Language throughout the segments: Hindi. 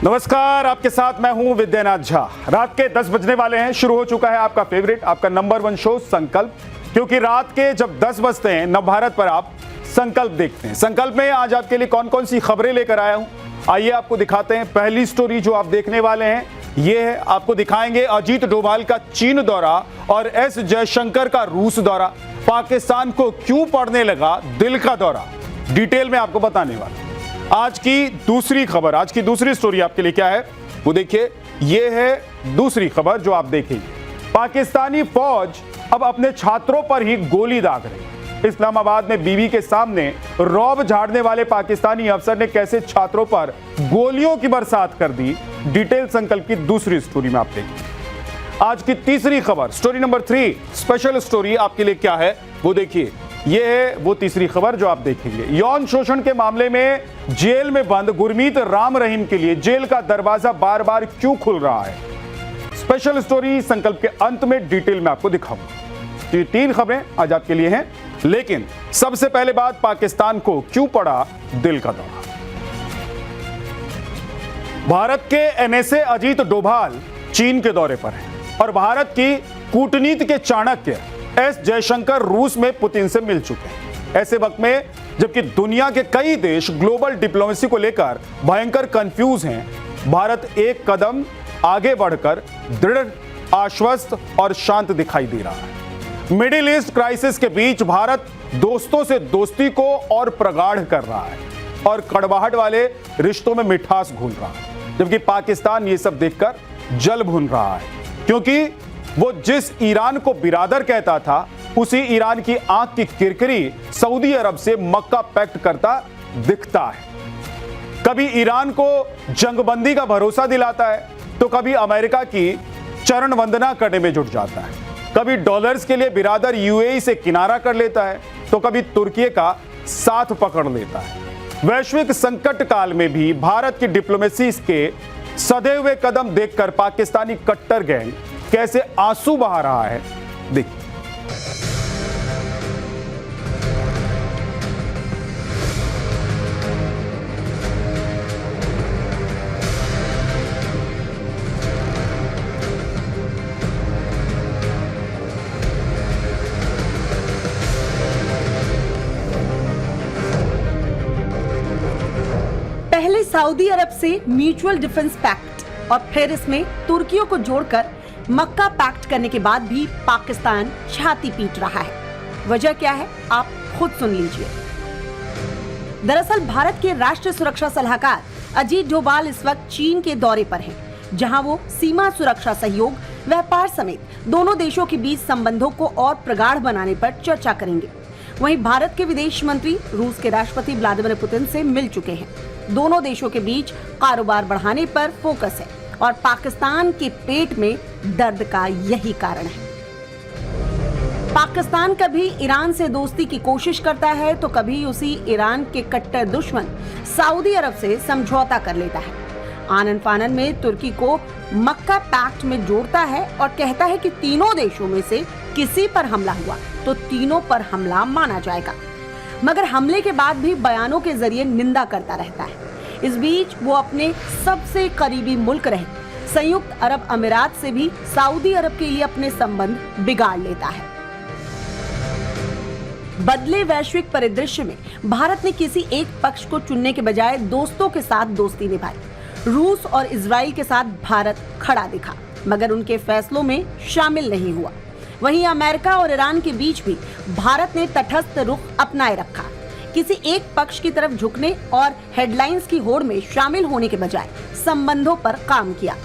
नमस्कार, आपके साथ मैं हूं विद्यानाथ झा। रात के 10 बजने वाले हैं। शुरू हो चुका है आपका फेवरेट, आपका नंबर 1 शो संकल्प। क्योंकि रात के जब 10 बजते हैं नव भारत पर आप संकल्प देखते हैं। संकल्प में आज आपके लिए कौन कौन सी खबरें लेकर आया हूं, आइए आपको दिखाते हैं। पहली स्टोरी जो आप देखने वाले हैं ये है, आपको दिखाएंगे अजीत डोभाल का चीन दौरा और एस जयशंकर का रूस दौरा। पाकिस्तान को क्यों पड़ने लगा दिल का दौरा, डिटेल में आपको बताने वाला। आज की दूसरी खबर, आज की दूसरी स्टोरी आपके लिए क्या है वो देखिए। ये है दूसरी खबर जो आप देखेंगे। पाकिस्तानी फौज अब अपने छात्रों पर ही गोली दाग रही। इस्लामाबाद में बीवी के सामने रौब झाड़ने वाले पाकिस्तानी अफसर ने कैसे छात्रों पर गोलियों की बरसात कर दी, डिटेल संकल्प की दूसरी स्टोरी में आप देखेंगे। आज की तीसरी खबर, स्टोरी नंबर 3, स्पेशल स्टोरी आपके लिए क्या है वो देखिए। यह है वो तीसरी खबर जो आप देखेंगे। यौन शोषण के मामले में जेल में बंद गुरमीत राम रहीम के लिए जेल का दरवाजा बार बार क्यों खुल रहा है, स्पेशल स्टोरी संकल्प के अंत में डिटेल में आपको दिखाऊंगा। ये 3 खबरें आज आपके लिए हैं, लेकिन सबसे पहले बात पाकिस्तान को क्यों पड़ा दिल का दौरा। भारत के एनएसए अजीत डोभाल चीन के दौरे पर हैं और भारत की कूटनीति के चाणक्य एस जयशंकर रूस में पुतिन से मिल चुके हैं। ऐसे वक्त में जबकि दुनिया के कई देश ग्लोबल डिप्लोमेसी को लेकर भयंकर कंफ्यूज हैं, भारत एक कदम आगे बढ़कर दृढ़, आश्वस्त और शांत दिखाई दे रहा है। मिडिल ईस्ट क्राइसिस के बीच भारत दोस्तों से दोस्ती को और प्रगाढ़ कर रहा है और कड़वाहट वाले रिश्तों में मिठास घोल रहा है, जबकि पाकिस्तान ये सब देखकर जल भुन रहा है। क्योंकि वो जिस ईरान को बिरादर कहता था, उसी ईरान की आंख की किरकिरी सऊदी अरब से मक्का पैक्ट करता दिखता है। कभी ईरान को जंगबंदी का भरोसा दिलाता है तो कभी अमेरिका की चरण वंदना करने में जुट जाता है। कभी डॉलर्स के लिए बिरादर यूएई से किनारा कर लेता है तो कभी तुर्की का साथ पकड़ लेता है। वैश्विक संकट काल में भी भारत की डिप्लोमेसी के सधे हुए कदम देखकर पाकिस्तानी कट्टर गैंग कैसे आंसू बहा रहा है देखिए। पहले सऊदी अरब से म्यूचुअल डिफेंस पैक्ट और फिर इसमें तुर्कियों को जोड़कर मक्का पैक्ट करने के बाद भी पाकिस्तान छाती पीट रहा है। वजह क्या है आप खुद सुन लीजिए। दरअसल भारत के राष्ट्रीय सुरक्षा सलाहकार अजीत डोभाल इस वक्त चीन के दौरे पर हैं, जहां वो सीमा सुरक्षा सहयोग, व्यापार समेत दोनों देशों के बीच संबंधों को और प्रगाढ़ बनाने पर चर्चा करेंगे। वहीं भारत के विदेश मंत्री रूस के राष्ट्रपति व्लादिमीर पुतिन से मिल चुके हैं। दोनों देशों के बीच कारोबार बढ़ाने पर फोकस है और पाकिस्तान के पेट में दर्द का यही कारण है। पाकिस्तान कभी ईरान से दोस्ती की कोशिश करता है तो कभी उसी ईरान के कट्टर दुश्मन सऊदी अरब से समझौता कर लेता है। आनन फानन में तुर्की को मक्का पैक्ट में जोड़ता है और कहता है कि तीनों देशों में से किसी पर हमला हुआ तो तीनों पर हमला माना जाएगा, मगर हमले के बाद भी बयानों के जरिए निंदा करता रहता है। इस बीच वो अपने सबसे करीबी मुल्क रहे संयुक्त अरब अमीरात से भी सऊदी अरब के लिए अपने संबंध बिगाड़ लेता है। बदले वैश्विक परिदृश्य में भारत ने किसी एक पक्ष को चुनने के बजाय दोस्तों के साथ दोस्ती निभाई। रूस और इजराइल के साथ भारत खड़ा दिखा, मगर उनके फैसलों में शामिल नहीं हुआ। वहीं अमेरिका और ईरान के बीच भी भारत ने तटस्थ रुख अपनाए रखा। किसी एक पक्ष की तरफ झुकने और हेडलाइंस की होड़ में शामिल होने के बजाय संबंधों पर काम किया।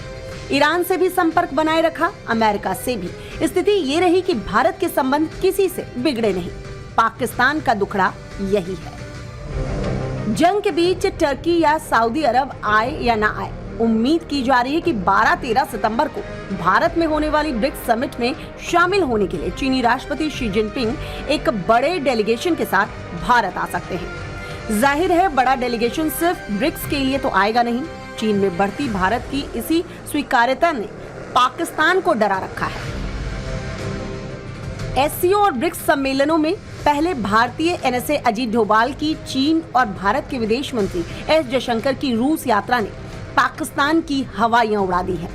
ईरान से भी संपर्क बनाए रखा, अमेरिका से भी। स्थिति ये रही कि भारत के संबंध किसी से बिगड़े नहीं। पाकिस्तान का दुखड़ा यही है। जंग के बीच टर्की या सऊदी अरब आए या ना आए, उम्मीद की जा रही है कि 12-13 सितंबर को भारत में होने वाली ब्रिक्स समिट में शामिल होने के लिए चीनी राष्ट्रपति शी जिनपिंग एक बड़े डेलीगेशन के साथ भारत आ सकते हैं। जाहिर है बड़ा डेलीगेशन सिर्फ ब्रिक्स के लिए तो आएगा नहीं। चीन में बढ़ती भारत की इसी स्वीकार्यता ने पाकिस्तान को डरा रखा है। एससीओ और ब्रिक्स सम्मेलनों में पहले भारतीय एनएसए अजीत डोभाल की चीन और भारत के विदेश मंत्री एस जयशंकर की रूस यात्रा ने पाकिस्तान की हवाइयां उड़ा दी हैं।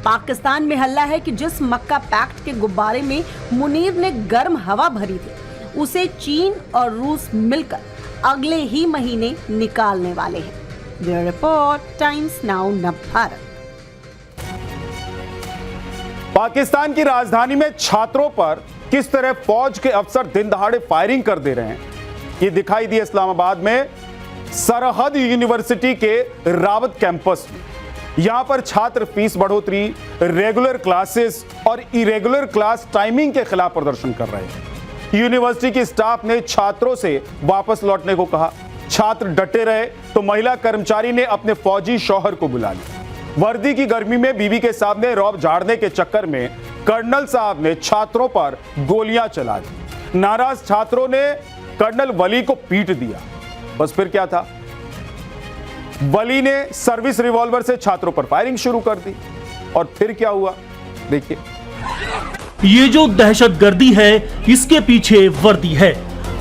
पाकिस्तान में हल्ला है कि जिस मक्का पैक्ट के गुब्बारे में मुनीर ने गर्म हवा भरी थी, उसे चीन और रूस मिलकर अगले ही महीने निकालने वाले हैं। Bureau report, times now Navbharat. Pakistan की राजधानी में छात्रों पर किस तरह फौज के अफसर दिन दहाड़े फायरिंग कर दे रहे हैं, ये दिखाई दिया इस्लामाबाद में सरहद यूनिवर्सिटी के रावत कैंपस में। यहां पर छात्र फीस बढ़ोतरी, रेगुलर क्लासेस और इरेगुलर क्लास टाइमिंग के खिलाफ प्रदर्शन कर रहे हैं। यूनिवर्सिटी की स्टाफ ने छात्रों से वापस लौटने को कहा। छात्र डटे रहे तो महिला कर्मचारी ने अपने फौजी शौहर को बुला लिया। वर्दी की गर्मी में बीवी के सामने रौब झाड़ने के चक्कर में कर्नल साहब ने छात्रों पर गोलियां चला दी। नाराज छात्रों ने कर्नल वली को पीट दिया। बस फिर क्या था, वली ने सर्विस रिवॉल्वर से छात्रों पर फायरिंग शुरू कर दी। और फिर क्या हुआ, देखिए। ये जो दहशतगर्दी है, इसके पीछे वर्दी है।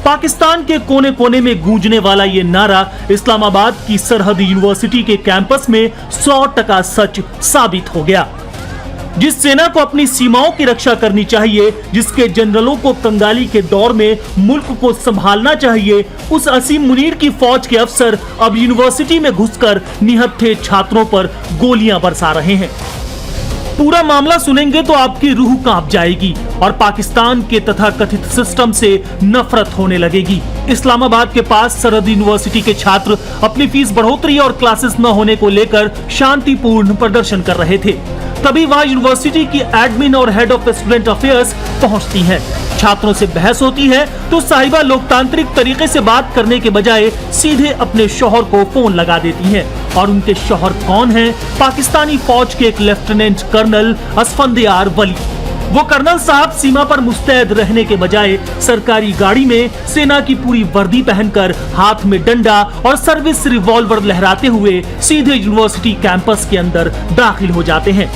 पाकिस्तान के कोने कोने में गूंजने वाला ये नारा इस्लामाबाद की सरहद यूनिवर्सिटी के कैंपस में 100% सच साबित हो गया। जिस सेना को अपनी सीमाओं की रक्षा करनी चाहिए, जिसके जनरलों को कंगाली के दौर में मुल्क को संभालना चाहिए, उस असीम मुनीर की फौज के अफसर अब यूनिवर्सिटी में घुसकर निहत्थे छात्रों पर गोलियां बरसा रहे हैं। पूरा मामला सुनेंगे तो आपकी रूह कांप जाएगी और पाकिस्तान के तथाकथित सिस्टम से नफरत होने लगेगी। इस्लामाबाद के पास सरहद यूनिवर्सिटी के छात्र अपनी फीस बढ़ोतरी और क्लासेस न होने को लेकर शांतिपूर्ण प्रदर्शन कर रहे थे। तभी वहां यूनिवर्सिटी की एडमिन और हेड ऑफ स्टूडेंट अफेयर्स पहुंचती हैं। छात्रों से बहस होती है तो साहिबा लोकतांत्रिक तरीके से बात करने के बजाय सीधे अपने शौहर को फोन लगा देती हैं। और उनके शौहर कौन हैं? पाकिस्तानी फौज के एक लेफ्टिनेंट कर्नल असफंदियार वली। वो कर्नल साहब सीमा पर मुस्तैद रहने के बजाय सरकारी गाड़ी में सेना की पूरी वर्दी पहनकर, हाथ में डंडा और सर्विस रिवॉल्वर लहराते हुए सीधे यूनिवर्सिटी कैंपस के अंदर दाखिल हो जाते हैं।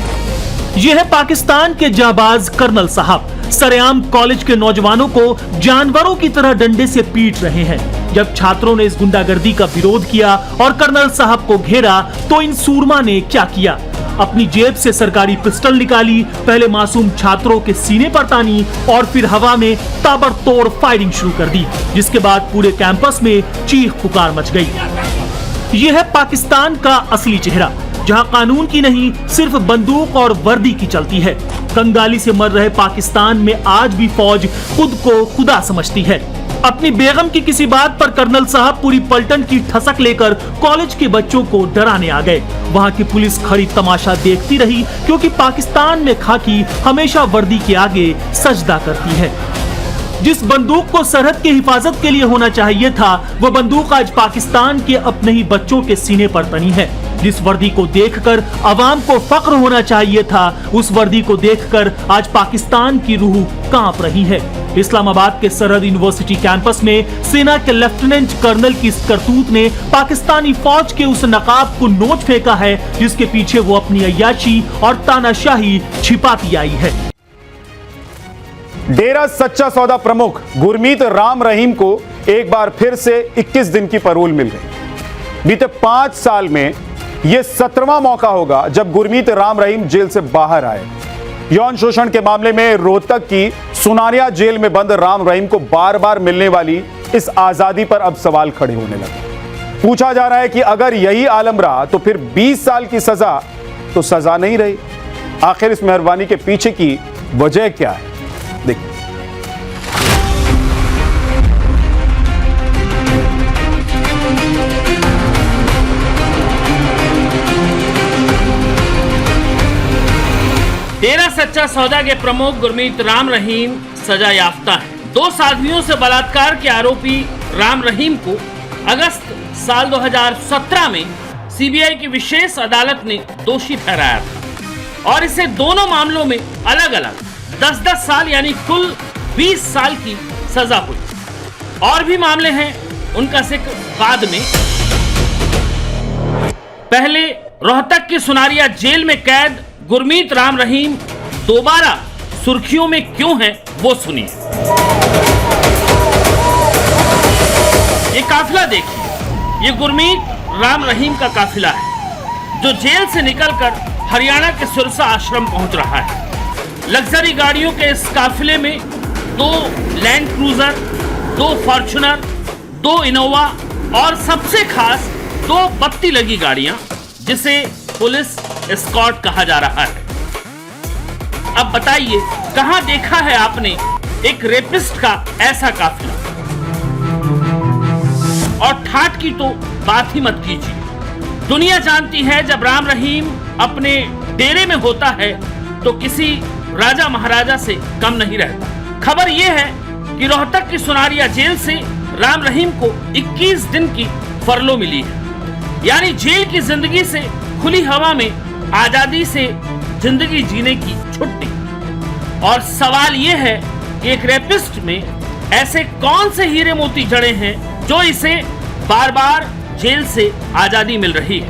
ये है पाकिस्तान के जाबाज कर्नल साहब। सरेआम कॉलेज के नौजवानों को जानवरों की तरह डंडे से पीट रहे हैं। जब छात्रों ने इस गुंडागर्दी का विरोध किया और कर्नल साहब को घेरा तो इन सूरमा ने क्या किया? अपनी जेब से सरकारी पिस्टल निकाली, पहले मासूम छात्रों के सीने पर तानी और फिर हवा में ताबड़तोड़ फायरिंग शुरू कर दी, जिसके बाद पूरे कैंपस में चीख पुकार मच गई। यह है पाकिस्तान का असली चेहरा, जहां कानून की नहीं सिर्फ बंदूक और वर्दी की चलती है। कंगाली से मर रहे पाकिस्तान में आज भी फौज खुद को खुदा समझती है। अपनी बेगम की किसी बात पर कर्नल साहब पूरी पलटन की ठसक लेकर कॉलेज के बच्चों को डराने आ गए। वहां की पुलिस खड़ी तमाशा देखती रही, क्योंकि पाकिस्तान में खाकी हमेशा वर्दी के आगे सजदा करती है। जिस बंदूक को सरहद की हिफाजत के लिए होना चाहिए था, वो बंदूक आज पाकिस्तान के अपने ही बच्चों के सीने पर तनी है। जिस वर्दी को देखकर अवाम को फख्र होना चाहिए था, उस वर्दी को देखकर आज पाकिस्तान की रूह कांप रही है। इस्लामाबाद के सरहद यूनिवर्सिटी कैंपस में सेना के लेफ्टिनेंट कर्नल की इस करतूत ने पाकिस्तानी फौज के उस नकाब को नोच फेंका है, जिसके पीछे वो अपनी अय्याशी और तानाशाही छिपाती आई है। डेरा सच्चा सौदा प्रमुख गुरमीत राम रहीम को एक बार फिर से 21 दिन की पैरोल मिल गई। बीते 5 साल में यह 17वां मौका होगा जब गुरमीत राम रहीम जेल से बाहर आए। यौन शोषण के मामले में रोहतक की सुनारिया जेल में बंद राम रहीम को बार बार मिलने वाली इस आजादी पर अब सवाल खड़े होने लगे। पूछा जा रहा है कि अगर यही आलम रहा तो फिर 20 साल की सजा तो सजा नहीं रही। आखिर इस मेहरबानी के पीछे की वजह क्या है, देखिए। डेरा सच्चा सौदा के प्रमुख गुरमीत राम रहीम सजा याफ्ता है। 2 साध्वियों से बलात्कार के आरोपी राम रहीम को अगस्त साल 2017 में सीबीआई की विशेष अदालत ने दोषी ठहराया था और इसे दोनों मामलों में अलग अलग 10-10 साल यानी कुल 20 साल की सजा हुई। और भी मामले हैं, उनका जिक्र बाद में। पहले रोहतक की सुनारिया जेल में कैद गुरमीत राम रहीम दोबारा सुर्खियों में क्यों है, वो सुनिए। ये काफिला देखिए, ये गुरमीत राम रहीम का काफिला है जो जेल से निकलकर हरियाणा के सिरसा आश्रम पहुंच रहा है। लग्जरी गाड़ियों के इस काफिले में 2 लैंड क्रूजर, 2 फॉर्च्यूनर, 2 इनोवा और सबसे खास 2 बत्ती लगी गाड़ियां, जिसे पुलिस एस्कॉर्ट कहा जा रहा है। अब बताइए, कहां देखा है आपने एक रेपिस्ट का ऐसा काफिला? और ठाठ की तो बात ही मत कीजिए। दुनिया जानती है जब राम रहीम अपने डेरे में होता है तो किसी राजा महाराजा से कम नहीं रहता। खबर यह है कि रोहतक की सुनारिया जेल से राम रहीम को 21 दिन की फरलो मिली है, यानी जेल की जिंदगी से खुली हवा में आजादी से जिंदगी जीने की छुट्टी। और सवाल यह है कि एक रेपिस्ट में ऐसे कौन से हीरे मोती जड़े हैं जो इसे बार बार जेल से आजादी मिल रही है।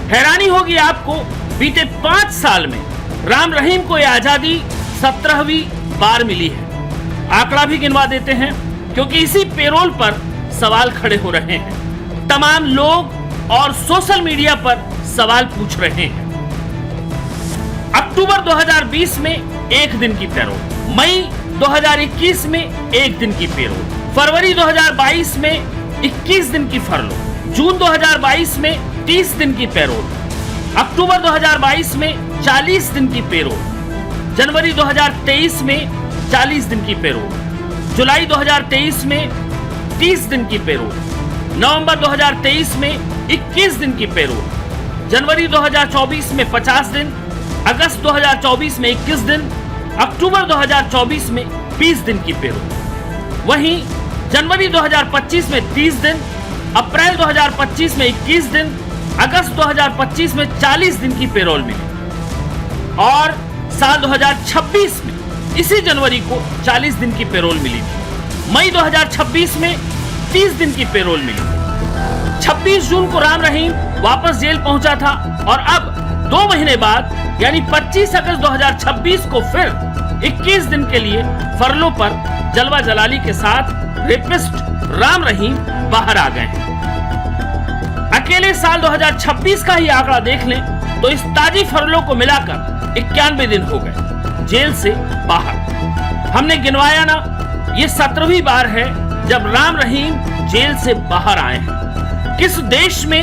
हैरानी होगी आपको, बीते 5 साल में राम रहीम को यह आजादी 17वीं बार मिली है। आंकड़ा भी गिनवा देते हैं, क्योंकि इसी पेरोल पर सवाल खड़े हो रहे हैं। तमाम लोग और सोशल मीडिया पर सवाल पूछ रहे हैं। अक्टूबर 2020 में 1 दिन की पैरोल, मई 2021 में 1 दिन की पैरोल, फरवरी 2022 में 21 दिन की फरलो, जून 2022 में 30 दिन की पैरोल, अक्टूबर 2022 में 40 दिन की पैरोल, जनवरी 2023 में 40 दिन की पैरोल, जुलाई 2023 में 30 दिन की पैरोल, नवंबर 2023 में 21 दिन की पैरोल, जनवरी 2024 में 50 दिन, अगस्त 2024 में 21 दिन, अक्टूबर 2024 में 20 दिन की पैरोल। वहीं जनवरी 2025 में 30 दिन, अप्रैल 2025 में 21 दिन, अगस्त 2025 में 40 दिन की पैरोल मिली और साल 2026 में इसी जनवरी को 40 दिन की पैरोल मिली थी। मई 2026 में 30 दिन की पैरोल मिली। 26 जून को राम रहीम वापस जेल पहुंचा था और अब 2 महीने बाद यानी 25 अगस्त 2026 को फिर 21 दिन के लिए फरलो पर जलवा जलाली के साथ रेपिस्ट राम रहीम बाहर आ गए हैं। अकेले साल 2026 का ही आंकड़ा देख लें तो इस ताजी फरलो को मिलाकर 91 दिन हो गए जेल से बाहर। हमने गिनवाया ना, ये 17वीं बार है जब राम रहीम जेल से बाहर आए हैं। किस देश में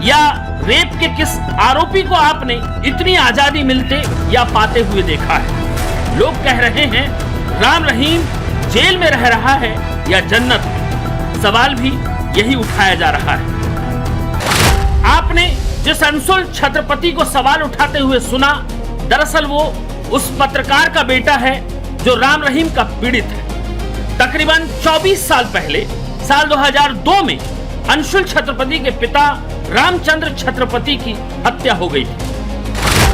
या रेप के किस आरोपी को आपने इतनी आजादी मिलते या पाते हुए देखा है? लोग कह रहे हैं राम रहीम जेल में रह रहा है या जन्नत में। सवाल भी यही उठाया जा रहा है। आपने जिस अंशुल छत्रपति को सवाल उठाते हुए सुना, दरअसल वो उस पत्रकार का बेटा है जो राम रहीम का पीड़ित है। तकरीबन 24 साल पहले साल 2002 में अंशुल छत्रपति के पिता रामचंद्र छत्रपति की हत्या हो गई थी।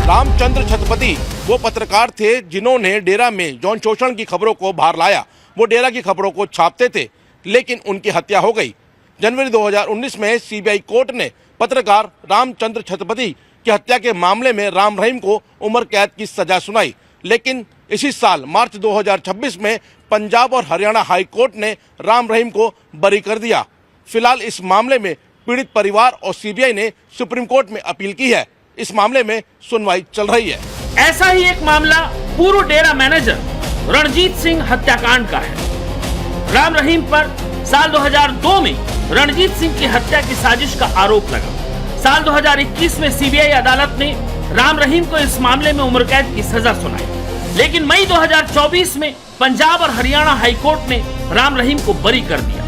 रामचंद्र छत्रपति वो पत्रकार थे जिन्होंने डेरा में यौन शोषण की खबरों को बाहर लाया। वो डेरा की खबरों को छापते थे, लेकिन उनकी हत्या हो गई। जनवरी 2019 में सीबीआई कोर्ट ने पत्रकार रामचंद्र छत्रपति की हत्या के मामले में राम रहीम को उम्र कैद की सजा सुनाई। लेकिन इसी साल मार्च 2026 में पंजाब और हरियाणा हाई कोर्ट ने राम रहीम को बरी कर दिया। फिलहाल इस मामले में पीड़ित परिवार और सीबीआई ने सुप्रीम कोर्ट में अपील की है। इस मामले में सुनवाई चल रही है। ऐसा ही एक मामला पूर्व डेरा मैनेजर रणजीत सिंह हत्याकांड का है। राम रहीम पर साल 2002 में रणजीत सिंह की हत्या की साजिश का आरोप लगा। साल 2021 में सीबीआई अदालत ने राम रहीम को इस मामले में उम्र कैद की सजा सुनाई। लेकिन मई 2024 में पंजाब और हरियाणा हाईकोर्ट ने राम रहीम को बरी कर दिया।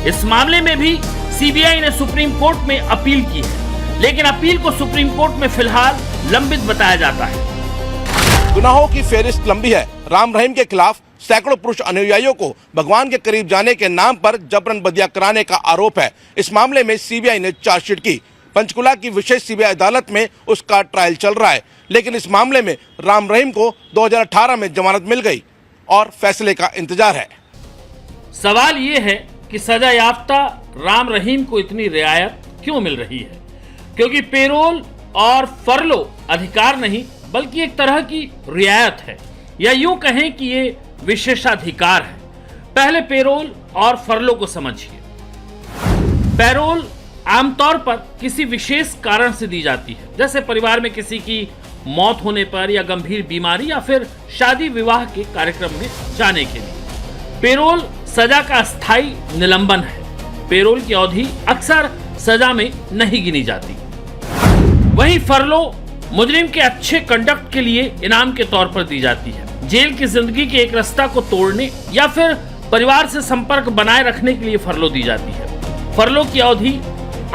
इस मामले में भी सीबीआई ने सुप्रीम कोर्ट में अपील की है, लेकिन अपील को सुप्रीम कोर्ट में फिलहाल लंबित बताया जाता है। गुनाहों की फेहरिस्त लंबी है। राम रहीम के खिलाफ सैकड़ों पुरुष अनुयायियों को भगवान के करीब जाने के नाम पर जबरन बदिया कराने का आरोप है। इस मामले में सीबीआई ने चार्जशीट की। पंचकुला की विशेष सीबीआई अदालत में उसका ट्रायल चल रहा है, लेकिन इस मामले में राम रहीम को 2018 में जमानत मिल गई और फैसले का इंतजार है। सवाल ये है कि सजा याफ्ता राम रहीम को इतनी रियायत क्यों मिल रही है? क्योंकि पेरोल और फरलो अधिकार नहीं बल्कि एक तरह की रियायत है, या यूं कहें कि ये विशेषाधिकार है। पहले पेरोल और फरलो को समझिए। पेरोल आमतौर पर किसी विशेष कारण से दी जाती है, जैसे परिवार में किसी की मौत होने पर या गंभीर बीमारी या फिर शादी विवाह के कार्यक्रम में जाने के लिए। पेरोल सजा का अस्थायी निलंबन है। पेरोल की अवधि अक्सर सजा में नहीं गिनी जाती। वहीं फरलो मुजरिम के अच्छे कंडक्ट के लिए इनाम के तौर पर दी जाती है। जेल की जिंदगी के एक रास्ता को तोड़ने या फिर परिवार से संपर्क बनाए रखने के लिए फरलो दी जाती है। फरलो की अवधि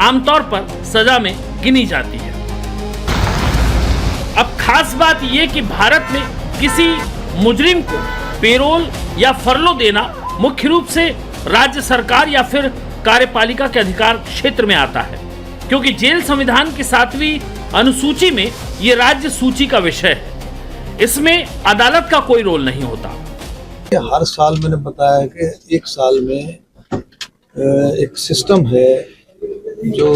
आमतौर पर सजा में गिनी जाती है। अब खास बात यह कि भारत में किसी मुजरिम को पेरोल या फरलो देना मुख्य रूप से राज्य सरकार या फिर कार्यपालिका के अधिकार क्षेत्र में आता है, क्योंकि जेल संविधान की 7वीं अनुसूची में ये राज्य सूची का विषय है। इसमें अदालत का कोई रोल नहीं होता। हर साल मैंने बताया कि एक साल में एक सिस्टम है जो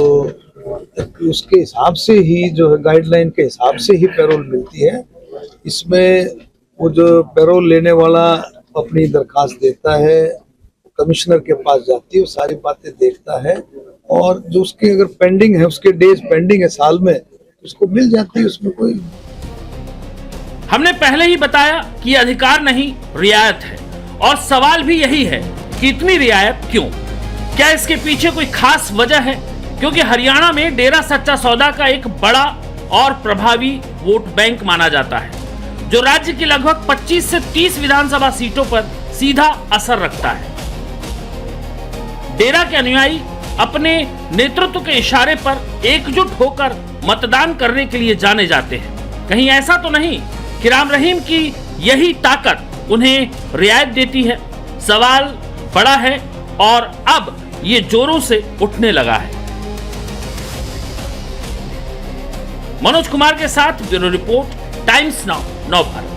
उसके हिसाब से ही जो है गाइडलाइन के हिसाब से ही पैरोल मिलती है। इसमें वो जो पैरोल लेने वाला अपनी दरखास्त देता है, कमिश्नर के पास जाती है, वो सारी बातें देखता है और जो उसकी अगर पेंडिंग है, उसके डेज पेंडिंग है साल में, उसको मिल जाती है। उसमें कोई, हमने पहले ही बताया कि अधिकार नहीं रियायत है, और सवाल भी यही है कि इतनी रियायत क्यों? क्या इसके पीछे कोई खास वजह है? क्योंकि हरियाणा में डेरा सच्चा सौदा का एक बड़ा और प्रभावी वोट बैंक माना जाता है, जो राज्य की लगभग 25 से 30 विधानसभा सीटों पर सीधा असर रखता है। डेरा के अनुयायी अपने नेतृत्व के इशारे पर एकजुट होकर मतदान करने के लिए जाने जाते हैं। कहीं ऐसा तो नहीं कि राम रहीम की यही ताकत उन्हें रियायत देती है? सवाल बड़ा है और अब ये जोरों से उठने लगा है। मनोज कुमार के साथ ब्यूरो रिपोर्ट, टाइम्स नाउ, नव भारत।